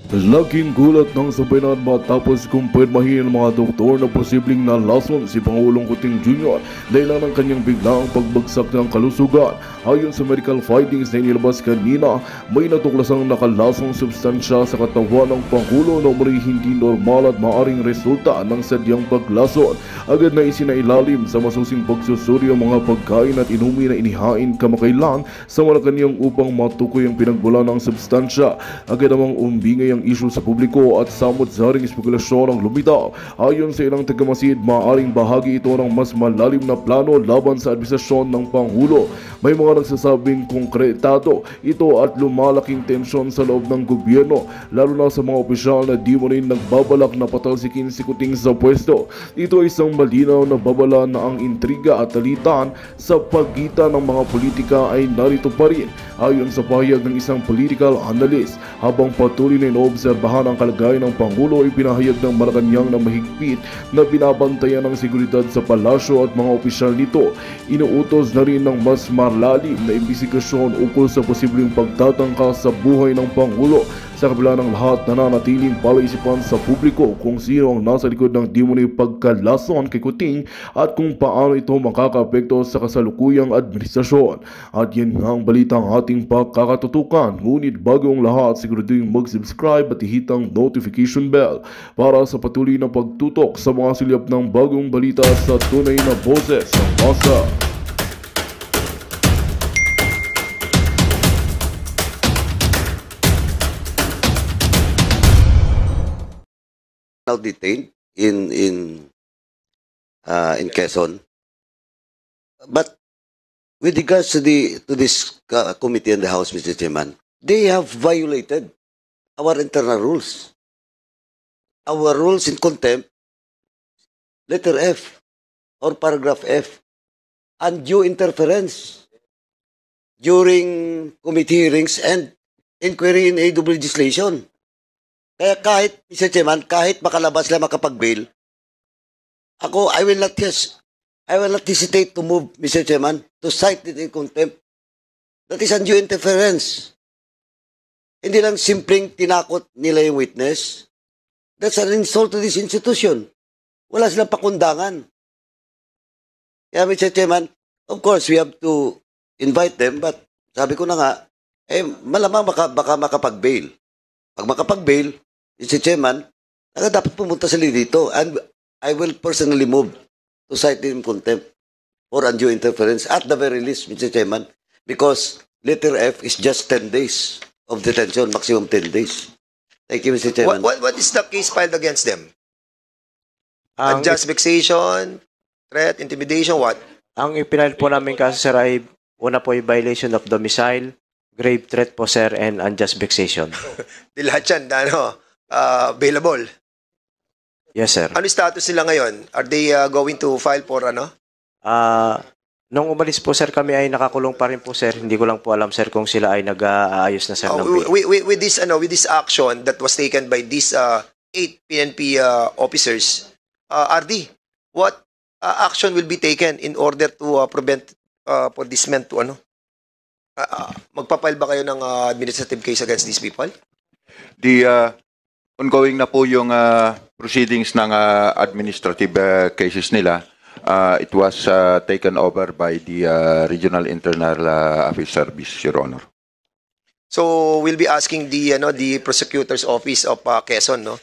Laking gulat ng sabayan matapos kumpirmahin ng mga doktor na posibleng nalason si Pangulong Kuting Jr. dahil ng kanyang biglaang pagbagsak ng kalusugan. Ayon sa medical findings na inilabas kanina, may natuklasang nakalasong substansya sa katawan ng Pangulo na umano'y hindi normal at maaring resulta ng sadyang paglason. Agad na isinailalim sa masusing pagsusuri ang mga pagkain at inumin na inihain kamakailan sa Malacanang upang matukoy ang pinagbula ng substansya. Agad namang umbingay ang issue sa publiko at samot-saring espekulasyon ang lumitaw. Ayon sa ilang tagamasid, maaaring bahagi ito ng mas malalim na plano laban sa administrasyon ng Pangulo. May mga nagsasabing konkretado ito at lumalaking tensyon sa loob ng gobyerno, lalo na sa mga opisyal na di mo rin nagbabalak na patalsikin si Kuting sa pwesto. Ito ay isang malinaw na babala na ang intriga at talitan sa pagitan ng mga politika ay narito pa rin. Ayon sa pahayag ng isang political analyst, habang patuloy na inoobserbahan ang kalagayan ng Pangulo, ay pinahayag ng Malacanang na mahigpit na binabantayan ng seguridad sa palasyo at mga opisyal nito. Inuutos na rin ng mas malalim na imbestigasyon ukol sa posibleng pagtatangka sa buhay ng Pangulo. Sa kabila ng lahat, nananatiling palaisipan sa publiko kung sino ang nasa likod ng di umano'y pagkalason kay Kuting at kung paano ito makakaapekto sa kasalukuyang administrasyon. At yan nga ang balitang ating pagkakatutukan. Ngunit bago ang lahat, siguraduhin mag-subscribe at ihitang notification bell para sa patuloy na pagtutok sa mga silyap ng bagong balita sa tunay na boses ng masa. Now detained in Quezon, but with regards to this committee in the House, Mr. Chairman, they have violated our internal rules. Our rules in contempt, letter F or paragraph F, undue interference during committee hearings and inquiry in aid of legislation. Kaya kahit, Mr. Chairman, kahit makalabas lang makapag-bail, I will not hesitate to move, Mr. Chairman, to cite it in contempt. That is undue interference. Hindi lang simpleng tinakot nila yung witness. That's an insult to this institution. Wala silang pakundangan. Kaya, Mr. Chairman, of course, we have to invite them, but sabi ko na nga, malamang baka makapag-bail. Pag makapag-bail, Mr. Chairman, dapat pumunta sila dito, and I will personally move to cite in contempt for undue interference at the very least, Mr. Chairman, because letter F is just 10 days of detention, maximum 10 days. Thank you, Mr. Chairman. What is the case filed against them? Unjust vexation, threat, intimidation, what? Ang ipinile po namin kaso, sir, ay una po ay violation of domicile, grave threat po, sir, and unjust vexation. Di lahat yan, available. Yes, sir. Ano status nila ngayon? Are they going to file for ano? Nung umalis po, sir, kami ay nakakulong pa rin po, sir. Hindi ko lang po alam, sir, kung sila ay nag-aayos na, sir, ng bail. With this action that was taken by these 8 PNP officers, RD, what action will be taken in order to prevent for this men to magpapile ba kayo ng administrative case against these people? Ongoing na po yung proceedings ng administrative cases nila. It was taken over by the Regional Internal Affairs Service, Your Honor. So we'll be asking the prosecutor's office of Quezon, no?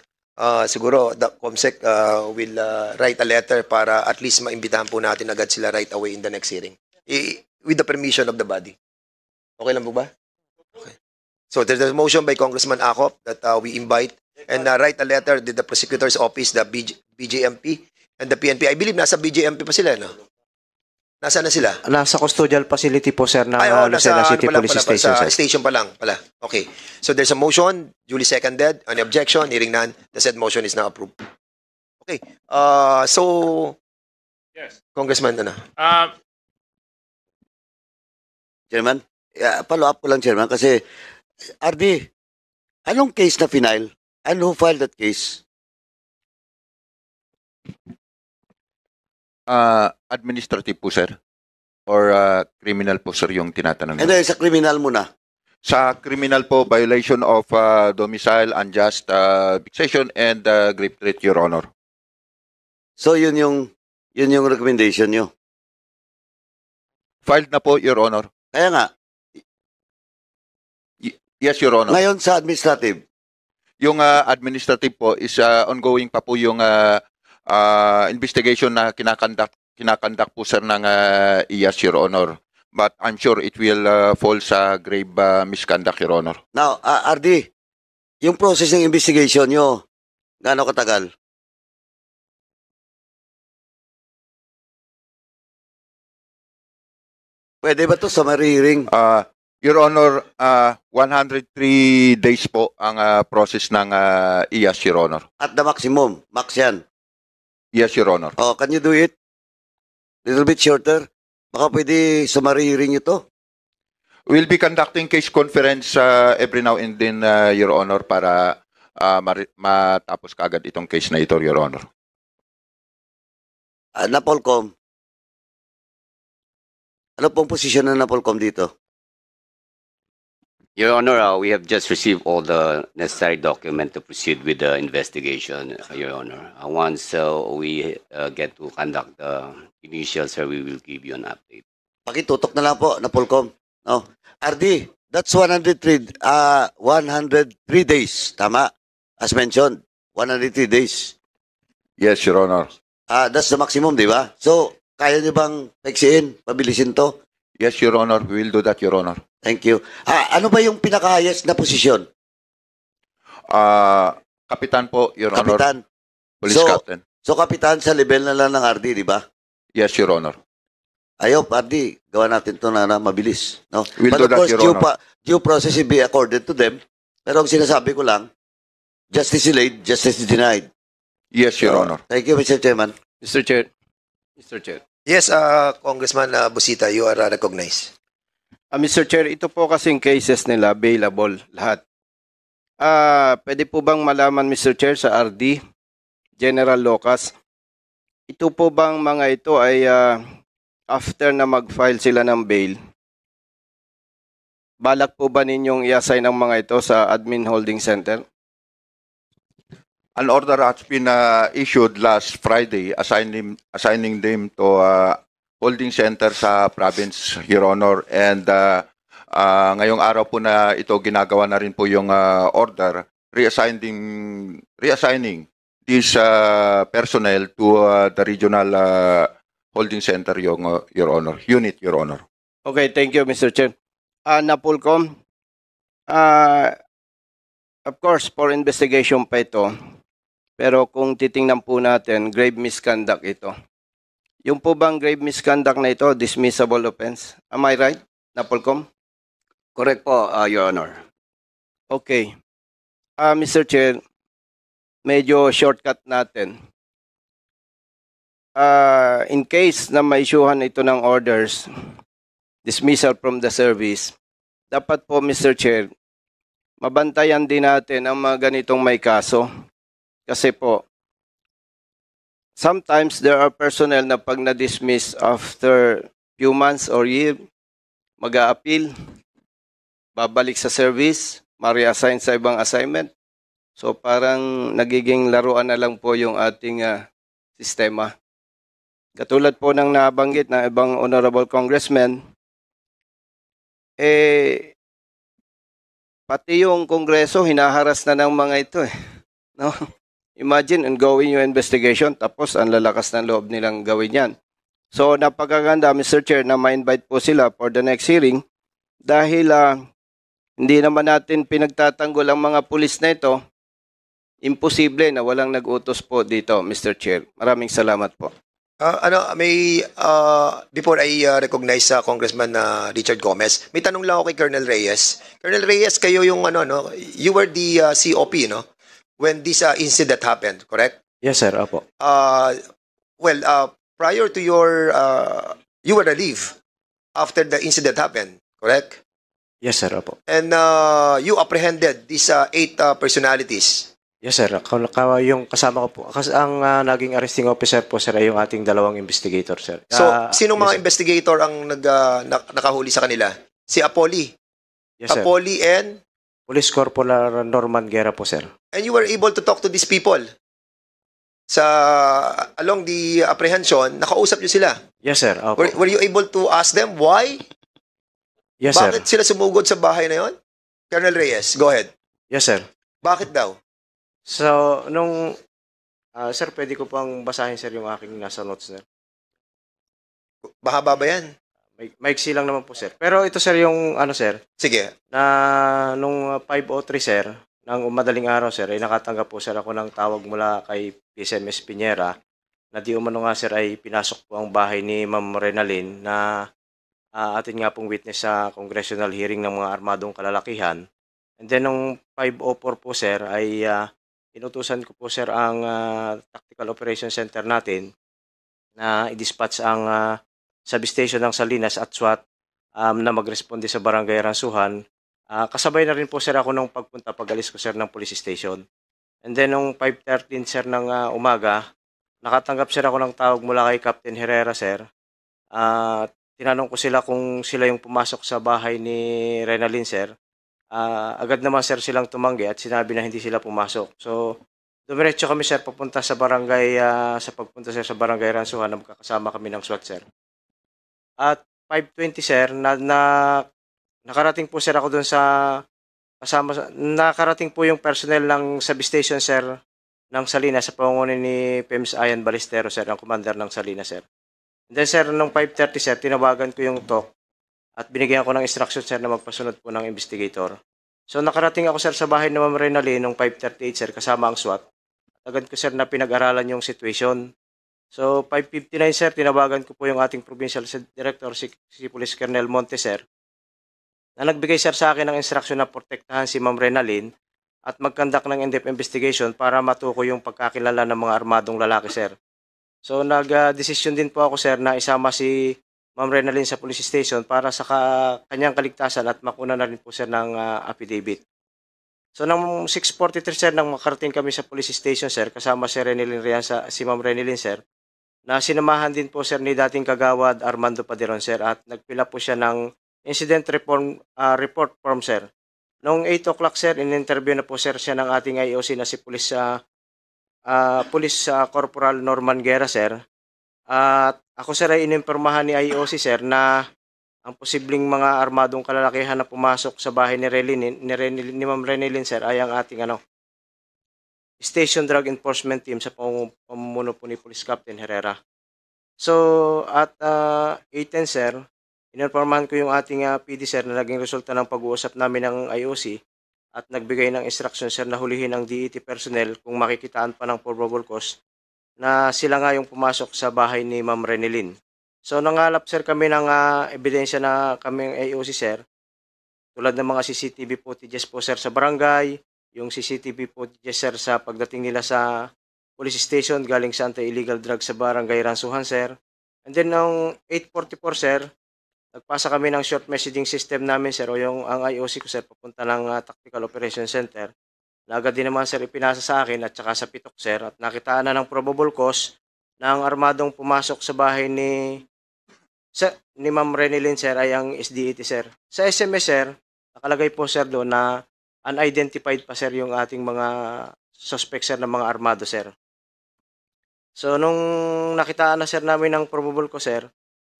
Siguro the COMSEC will write a letter para at least maimbitahan po natin agad sila right away in the next hearing. With the permission of the body. Okay lang po ba? Okay. So there's a motion by Congressman Acop that we invite and write a letter to the prosecutor's office, the BJMP, and the PNP. I believe nasa BJMP pa sila, no? Nasaan na sila? Nasa custodial facility po, sir, ng Lucena City Police Station, sir. Station pa lang pala. Okay. So there's a motion, duly seconded. Any objection? Hearing none. The said motion is now approved. Okay. So, yes. Congressman, Chairman, follow up ko lang, Chairman, kasi RD, anong case na final? And who filed that case? Administrative po, sir. Or criminal po, sir, yung tinatanong. And then, sa criminal muna. Sa criminal po, violation of domicile, unjust vexation, and grave threat, Your Honor. So yun yung recommendation nyo. Filed na po, Your Honor. Kaya nga, Yes, Your Honor. ngayon sa administrative, Yung administrative po is ongoing pa po yung investigation na kinakandak po sir ng IAS, Your Honor. But I'm sure it will fall sa grave misconduct, Your Honor. now, RD, yung process ng investigation nyo, gaano katagal? Pwede ba to sa hearing? Your Honor, 103 days po ang process ng IAS, Your Honor. At the maximum, max yan. Yes, Your Honor. Oh, can you do it? Little bit shorter? Baka pwede sa hearing ito. We'll be conducting case conference every now and then, Your Honor, para matapos kaagad itong case na ito, Your Honor. Napolcom. Ano pong posisyon ng Napolcom dito? Your Honor, we have just received all the necessary document to proceed with the investigation, Your Honor. Once we get to conduct the initial, sir, we will give you an update. Pakitutok na lang po, Napolcom. No? RD, that's 103 days. Tama? As mentioned, 103 days. Yes, Your Honor. That's the maximum, di ba? So, kaya niyo bang paigsiin, pabilisin to? Yes, Your Honor. We will do that, Your Honor. Thank you. Ano ba yung pinaka-highest na posisyon? Kapitan po, Your Honor. Kapitan. Police So- Captain. So, kapitan sa level na lang ng RD, di ba? Yes, Your Honor. Ayaw, RD, gawa natin to na mabilis. No? We'll But do of that, course, Your Honor. due process will be accorded to them. Pero ang sinasabi ko lang, justice delayed, justice denied. Yes, Your So, Honor. Thank you, Mr. Chairman. Mr. Chair. Mr. Chair. Yes, Congressman Busita, you are recognized. Mr. Chair, ito po kasing cases nila available lahat. Pwede po bang malaman, Mr. Chair, sa RD, General Locas, ito po bang mga ito ay after na mag-file sila ng bail, balak po ba ninyong i-assign ang mga ito sa Admin Holding Center? An order has been issued last Friday assigning them to holding center sa province, Your Honor. And ngayong araw po na ito ginagawa na rin po yung order reassigning these personnel to the regional holding center, Your Honor. Unit, Your Honor. Okay, thank you, Mr. Chair. Napolcom, of course, for investigation pa ito. Pero kung titingnan po natin, grave misconduct ito. Yung po bang grave misconduct na ito, dismissible offense? Am I right, Napolcom? Correct po, Your Honor. Okay. Mr. Chair, medyo shortcut natin. In case na ma-issuehan ito ng orders, dismissal from the service, dapat po, Mr. Chair, mabantayan din natin ang mga ganitong may kaso. Kasi po, sometimes there are personnel na pag na-dismiss after few months or year, mag-a-appeal, babalik sa service, ma-reassign sa ibang assignment. So parang nagiging laruan na lang po yung ating sistema. Katulad po ng nabanggit ng ibang honorable congressmen, pati yung Kongreso, hinaharas na ng mga ito no? Imagine, ongoing yung investigation, tapos ang lalakas ng loob nilang gawin yan. So, napakaganda, Mr. Chair, na ma-invite po sila for the next hearing dahil hindi naman natin pinagtatanggol ang mga pulis na ito. Imposible na walang nag-utos po dito, Mr. Chair. Maraming salamat po. Before I recognize Congressman Richard Gomez, may tanong lang ako kay Colonel Reyes. Colonel Reyes, kayo yung you were the COP, no? When this incident happened, correct? Yes, sir. Opo. Prior to your, you were relieved after the incident happened, correct? Yes, sir. Opo. And you apprehended these 8 personalities. Yes, sir. Yung kasama ko po. Kasi ang naging arresting officer po, sir, ay yung ating dalawang investigator, sir. So, sinong mga yes, sir. investigator ang nakahuli sa kanila? Si Apolli? Yes, sir. Kapoli, and Police Corporal Norman Guerra po, sir. you were able to talk to these people sa along the apprehension, nakausap niyo sila. Yes, sir. Opo. Were you able to ask them why? Yes, sir. Bakit sila sumugod sa bahay na yon? Colonel Reyes, go ahead. Yes, sir. Bakit daw? So, sir, pwede ko pang basahin, sir, yung aking nasa notes, sir. Mahaba ba yan? Maiksi lang naman po, sir. Pero ito, sir, yung sir, Sige. na nung 5:03, sir, ng madaling araw, sir, ay nakatanggap po, sir, ako ng tawag mula kay PSMS Piñera na di umano nga, sir, ay pinasok po ang bahay ni Ma'am Renalyn na atin nga pong witness sa congressional hearing ng mga armadong kalalakihan. And then, nung 5:04 po, sir, ay inutusan ko po, sir, ang Tactical Operation Center natin na i-dispatch ang substation ng Salinas at SWAT na magresponde sa Barangay Ransuhan. Kasabay na rin po, sir, ako nung pag-alis ko, sir, ng police station. And then, nung 5:13, sir, ng umaga, nakatanggap, sir, ako ng tawag mula kay Captain Herrera, sir. Tinanong ko sila kung sila yung pumasok sa bahay ni Renalyn, sir. Agad naman, sir, silang tumanggi at sinabi na hindi sila pumasok. So, dumiretso kami, sir, papunta sa barangay, pagpunta, sir, sa Barangay Ransuhan na magkakasama kami ng SWAT, sir. At 5:20, sir, nakarating po, sir, ako doon nakarating po yung personnel ng substation, sir, ng Salinas sa pangungunan ni PEMS Ayan Balestero, sir, ang commander ng Salinas, sir. And then, sir, nung 5:30, sir, tinawagan ko yung TOC at binigyan ko ng instruction, sir, na magpasunod po ng investigator. So, nakarating ako, sir, sa bahay ni Ma'am Renalyn nung 5:38, sir, kasama ang SWAT. Agad ko, sir, na pinag-aralan yung situation. So, 5:59, sir, tinawagan ko po yung ating provincial director, si Police Colonel Monte, sir, na nagbigay, sir, sa akin ng instruction na protektahan si Ma'am Renalyn at mag-conduct ng in-depth investigation para matukoy yung pagkakilala ng mga armadong lalaki, sir. So, nag-desisyon din po ako, sir, na isama si Ma'am Renalyn sa police station para sa kanyang kaligtasan at makuna na rin po, sir, ng affidavit. So, nang 6:43, sir, nang makarating kami sa police station, sir, kasama si Ma'am Renalyn, sir, na sinamahan din po, sir, ni dating kagawad Armando Paderon, sir, at nagpila po siya ng incident report form, sir. Noong 8 o'clock, sir, in-interview na po, sir, siya ng ating IOC na si Police Corporal Norman Guerra, sir. At ako, sir, ay inimpormahan ni IOC, sir, na ang posibleng mga armadong kalalakihan na pumasok sa bahay ni Ma'am Renalyn, sir, ay ang ating Station Drug Enforcement Team sa pamumuno po ni Police Captain Herrera. So, at 8:10, sir, ininformahan ko yung ating PD, sir, na naging resulta ng pag-uusap namin ng IOC at nagbigay ng instruction, sir, na hulihin ang DET personnel kung makikitaan pa ng probable cause na sila nga yung pumasok sa bahay ni Ma'am Renalyn. So, nangalap, sir, kami ng ebidensya na kaming IOC, sir, tulad ng mga CCTV footages po, sir, sa barangay, yung CCTV footages, sir, sa pagdating nila sa police station galing sa anti-illegal drugs sa Barangay Ransuhan, sir. And then, ng 8:44, sir, nagpasa kami ng short messaging system namin, sir, o ang IOC ko, sir, papunta ng Tactical Operation Center. Na agad din naman, sir, ipinasa sa akin at saka sa pitok, sir, at nakitaan na ng probable cause ng armadong pumasok sa bahay ni Ma'am Renalyn, sir, ay ang SDET, sir. Sa SMS, sir, nakalagay po, sir, doon na unidentified pa, sir, yung ating mga suspects, sir, ng mga armado, sir. So, nung nakitaan na, sir, namin ng probable cause, sir,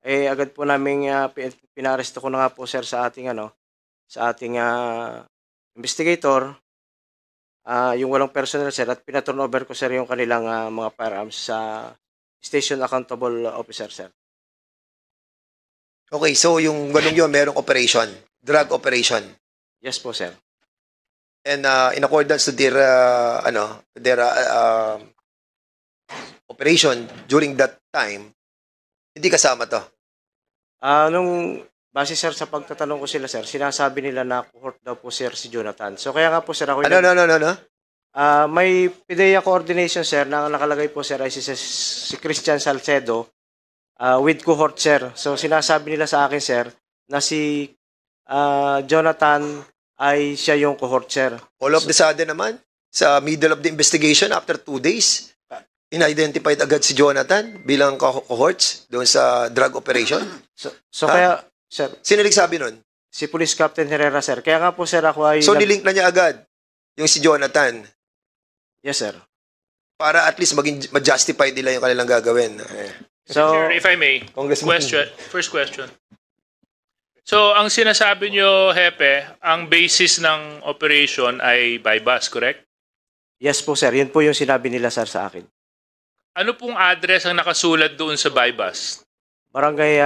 agad po namin pinaresto ko na nga po, sir, sa ating investigator, yung walang personnel, sir, at pinaturn over ko, sir, yung kanilang mga firearms sa station accountable officer, sir. Okay, so yung ganun yun, merong operation, drug operation. Yes po, sir. And in accordance to their operation during that time, hindi kasama to. Nung base, sir, sa pagtatanong ko sila, sir, sinasabi nila na cohort daw po, sir, si Jonathan. So kaya nga po, sir, ako Ano? may PIDEA coordination, sir, na nakalagay po, sir, ay si Christian Salcedo with cohort, sir. So sinasabi nila sa akin, sir, na si Jonathan ay siya yung cohort, sir. All of the sudden naman, sa middle of the investigation, after 2 days, in-identified agad si Jonathan bilang cohorts doon sa drug operation. So kaya, sir, Sino nagsabi nun? Si Police Captain Herrera, sir. Kaya nga po, sir, ako ay... So, nilink na niya agad yung si Jonathan Yes, sir. para at least maging ma-justify nila yung kanilang gagawin. So, Sir, if I may, Congressman. first question. So, ang sinasabi nyo, Hepe, ang basis ng operation ay by bus, correct? yes po, sir. Yun po yung sinabi nila, sir, sa akin. Ano pong address ang nakasulat doon sa by bus? Barangay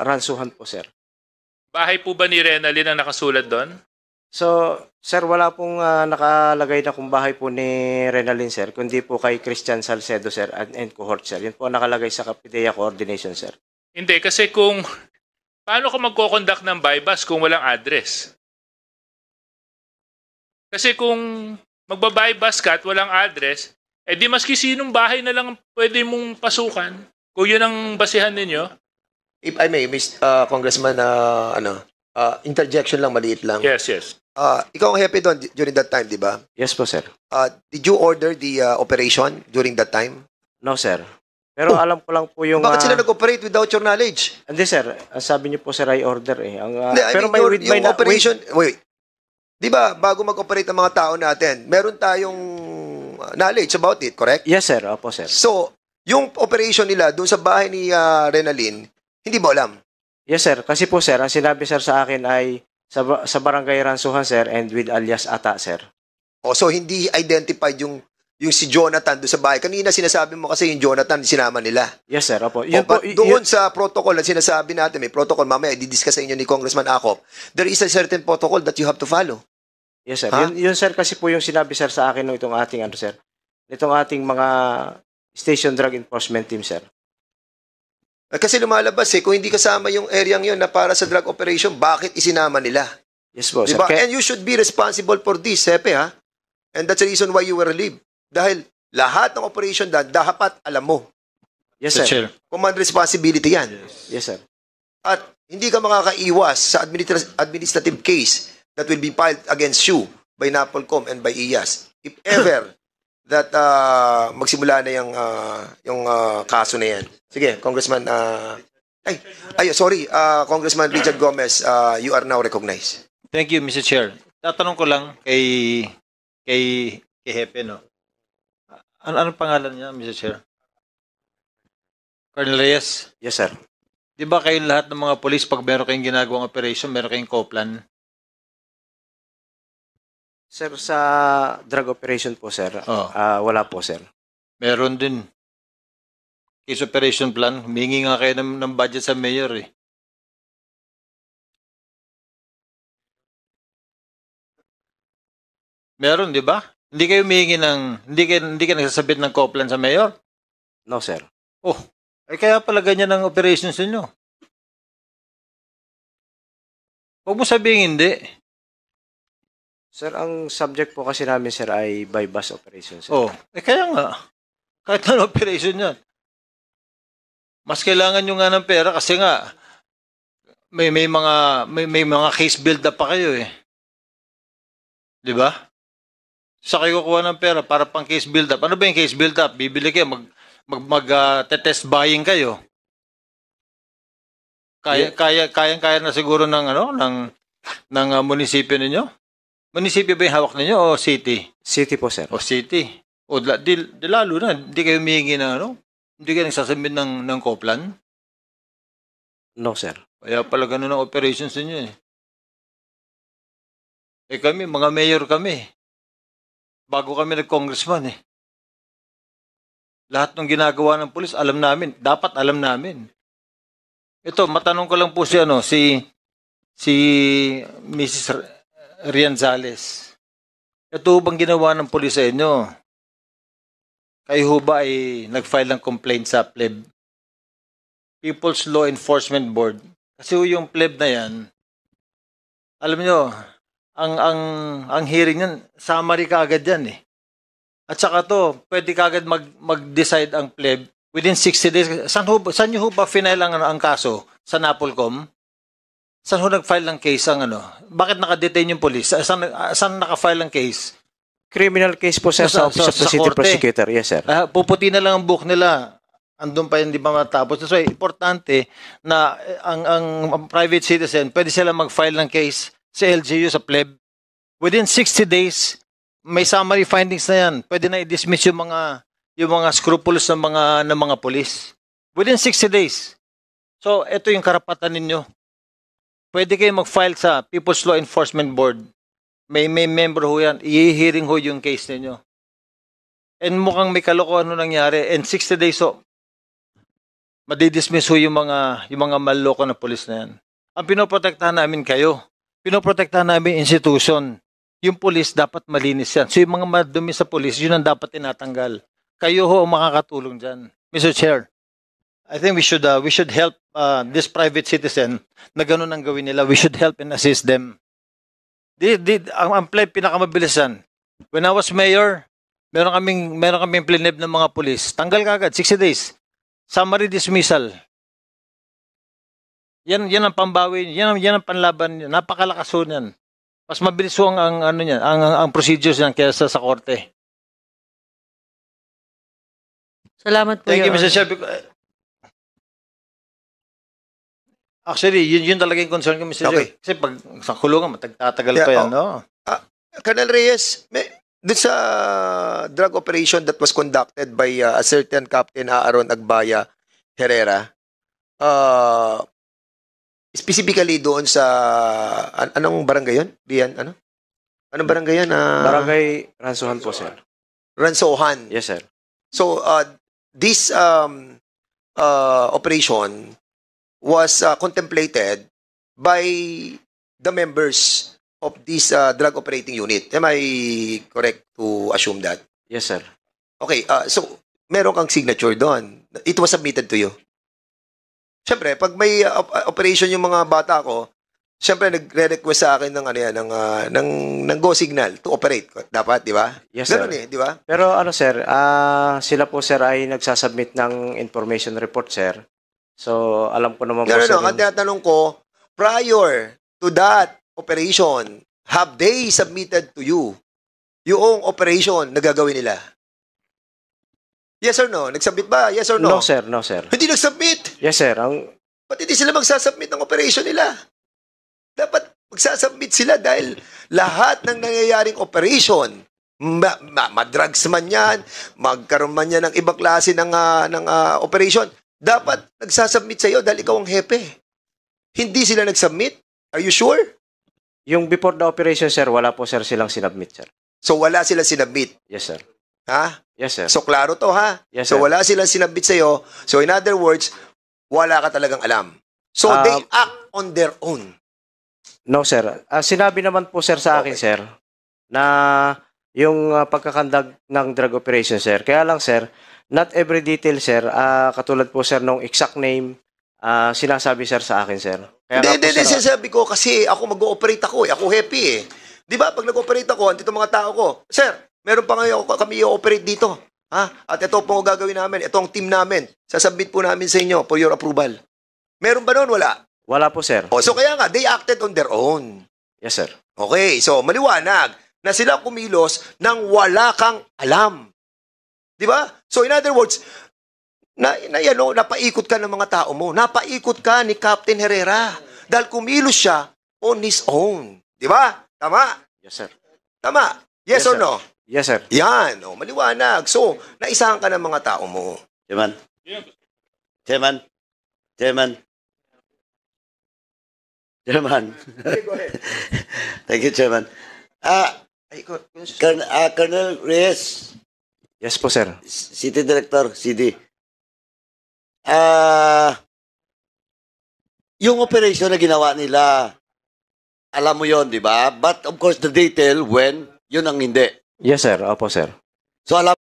Ransuhan po, sir. Bahay po ba ni Renalyn ang nakasulat doon? So, sir, wala pong nakalagay na kung bahay po ni Renalyn, sir, kundi po kay Christian Salcedo, sir, and cohort, sir. Yun po ang nakalagay sa Kapideya Coordination, sir. Hindi, kasi kung... Paano ka magkoconduct ng by bus kung walang address? Kasi kung magba-by bus ka at walang address, eh di maski sinong bahay na lang pwede mong pasukan. Kung yun ang basihan ninyo. If I may, Congressman, interjection lang, maliit lang. Yes, yes. Ikaw ang hepe doon during that time, di ba? Yes po, sir. Did you order the operation during that time? No, sir. Pero alam ko lang po yung... Bakit sila nag-operate without your knowledge? Hindi, sir. Ang sabi niyo po, sir, ay order eh. Hindi, I pero mean, may with my... yung operation... Wait. Di ba, bago mag-operate ang mga tao natin, meron tayong knowledge about it, correct? Yes, sir. Opo, sir. So, yung operation nila doon sa bahay ni Renalyn, hindi mo alam? Yes, sir. Kasi po, sir, ang sinabi, sir, sa akin ay sa Barangay Ransuhan, sir, and with alias Ata, sir. O, so hindi identified yung si Jonathan doon sa bahay. Kanina sinasabi mo kasi yung Jonathan sinama nila. Yes, sir. Opo. Doon sa protocol na sinasabi natin, may protocol, mamaya i-discuss sa inyo ni Congressman Acop, there is a certain protocol that you have to follow. Yes, sir. Ha? Yun, sir, kasi po yung sinabi, sir, sa akin nung itong ating, sir, itong ating mga Station Drug Enforcement Team, sir. Kasi lumalabas kung hindi kasama yung area yun na para sa drug operation, bakit isinama nila? Yes po, Diba? sir. And you should be responsible for this, Sepe, ha? And that's the reason why you were relieved. Dahil lahat ng operation dapat alam mo. Yes, sir. Command responsibility yan. Yes, sir. At hindi ka makakaiwas sa administrative case that will be filed against you by NAPOLCOM and by IAS. If ever that magsimula na yung kaso na yan. Sige, Congressman Congressman Richard Gomez, you are now recognized. Thank you, Mr. Chair. Tatanong ko lang kay Hepe, no? Ano pangalan niya, Mr. Chair? Colonel Reyes? Yes, sir. Di ba kayong lahat ng mga polis, pag meron kayong ginagawang operation, meron kayong co-plan? Sir, sa drug operation po, sir, Oh. wala po, sir. Meron din. Case operation plan. Humingi nga kayo ng budget sa mayor eh. Meron, di ba? Hindi kayo humingi hindi ka nagsasabit ng co-plan sa mayor? No, sir. Kaya pala ganyan ang operations ninyo. Huwag mo sabihin hindi. Sir, ang subject po kasi namin, sir, ay by bus operation, sir. Kaya nga. Kahit ano operation yan. Mas kailangan nyo nga ng pera kasi nga may mga case build up pa kayo eh. Di ba? Sa kayo kukuha ng pera para pang case build up. Ano ba yung case build up? Bibili kayo, test buying kayo. Kaya na siguro ng munisipyo ninyo? Munisipyo ba yung hawak ninyo o city? City po, sir. O city. O lalo na, hindi kayo humihingi ng hindi kayo nagsasabit ng co-plan? No, sir. Kaya pala ganun ang operations ninyo eh. Kami, mga mayor kami. Bago kami nag-congressman eh. Lahat ng ginagawa ng pulis, alam namin. Dapat alam namin. Ito, matanong ko lang po si Mrs. Rianzales. Ito bang ginawa ng pulis sa inyo? Kayo ho ba ay nag-file ng complaint sa PLEB? People's Law Enforcement Board. Kasi yung PLEB na yan, alam nyo, ang hearing yan, summary kaagad yan eh. At saka to, pwede kaagad mag-decide ang PLEB within 60 days. Saan nyo ho ba final ang kaso? Sa NAPOLCOM? Saan ho nag-file ng case ang Bakit naka-detain yung police? Saan naka-file ang case? Criminal case po, sir, sa Office of the City korte. Prosecutor. Yes, sir. Puputi na lang ang book nila. Andun pa yun, di ba matapos? So, importante na ang private citizen, pwede sila mag-file ng case sa LGU, sa pleb. Within 60 days, may summary findings na yan. Pwede na i-dismiss yung mga scrupulous ng mga police. Within 60 days. So, ito yung karapatan ninyo. Pwede kayo mag-file sa People's Law Enforcement Board. May member ho yan. I-hearing ho yung case ninyo. And mukhang may kalokohan nangyari. And 60 days ho, madidismiss ho yung mga maloko na pulis na yan. Ang pinoprotektahan namin kayo. Pinoprotektahan namin institution. Yung pulis dapat malinis yan. So yung mga madumi sa pulis, yun ang dapat tinatanggal. Kayo ho ang makakatulong dyan. Mr. Chair, I think we should help this private citizen na ganun ang gawin nila. We should help and assist them. Ang pleb pinakamabilisan. When I was mayor, meron kaming plineb ng mga pulis. Tanggal kagad, 60 days. Summary dismissal. Yan ang pambawi, yan ang panlaban, napakalakas ho niyan. Mas mabilis ho ang procedures niyan kaysa sa korte. Salamat po. Thank you, Mr. Chair. Actually, yun talaga yung concern ko, Mr. Chair. Kasi pag sa kulungan, matagtatagal pa yan, no? Colonel Reyes, dun sa drug operation that was conducted by a certain Captain Aaron Agbaya Herrera, specifically doon sa anong barangay yun? Rian, ano? Anong barangay yan? Barangay Ransohan po, sir. Ransohan. Yes, sir. So, this operation was contemplated by the members of this drug operating unit. Am I correct to assume that? Yes, sir. Okay, so meron kang signature doon. It was submitted to you. Siyempre, pag may operation yung mga bata ko, siyempre nagre-request sa akin ng go signal to operate. Dapat, di ba? Yes, sir. Ganun di ba? Pero sir, sila po, sir, ay nagsasubmit ng information report, sir. So, alam ko naman po, sir. Ang tinatanong ko, prior to that operation, have they submitted to you yung operation na gagawin nila? Yes or no? Nagsubmit ba? Yes or no? No, sir. No, sir. Hindi nagsubmit. Yes, sir. Ba't hindi sila magsasubmit ng operation nila? Dapat magsasubmit sila dahil lahat ng nangyayaring operation, madrugs man yan, magkaroon man yan ng ibang klase ng operation, dapat nagsasubmit sa iyo dahil ikaw ang hepe. Hindi sila nagsubmit? Are you sure? Yung before the operation, sir, wala po, sir, silang sinubmit, sir. So, wala silang sinubmit? Yes, sir. Ha? Yes, sir. So, klaro to, ha? Yes, so, sir. wala silang sinubmit sa iyo. So, in other words, wala ka talagang alam. So, they act on their own. No, sir. Sinabi naman po, sir, sa akin, sir, na yung pagkakandag ng drug operation, sir. Kaya lang, sir, not every detail, sir, katulad po, sir, nung exact name, sinasabi, sir, sa akin, sir. Hindi, sinasabi ko kasi ako mag-ooperate ako, ako happy eh. Di ba, pag nag-ooperate ako, andito mga tao ko, sir, meron pa ngayon kami i-operate dito. Ha? At ito po gagawin namin, ito ang team namin. Sasubmit po namin sa inyo for your approval. Meron ba noon? Wala? Wala po, sir. So kaya nga, they acted on their own. Yes, sir. Okay, so maliwanag na sila kumilos nang wala kang alam. Di ba? So in other words, napaikot ka ng mga tao mo. Napaikot ka ni Captain Herrera dahil kumilos siya on his own. Di ba? Tama? Yes, sir. Tama? Yes, or sir. no? Yes, sir. Yan, maliwanag. So, naisahan ka ng mga tao mo. Chairman. Go ahead. Thank you, Chairman. Colonel Reyes, Yes po, sir. City Director, CD. Yung operation na ginawa nila, alam mo yon, di ba? But of course, the detail when, yun ang hindi. Yes, sir. Opo, sir. So alam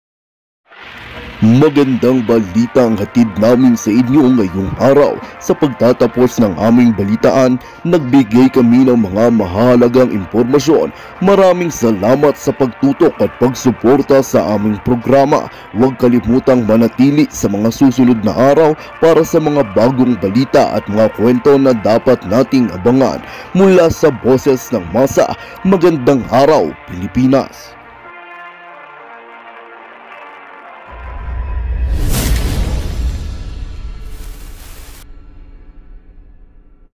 Magandang balita ang hatid namin sa inyo ngayong araw. Sa pagtatapos ng aming balitaan, nagbigay kami ng mga mahalagang impormasyon. Maraming salamat sa pagtutok at pagsuporta sa aming programa. Huwag kalimutang manatili sa mga susunod na araw para sa mga bagong balita at mga kwento na dapat nating abangan. Mula sa Boses ng Masa, magandang araw, Pilipinas!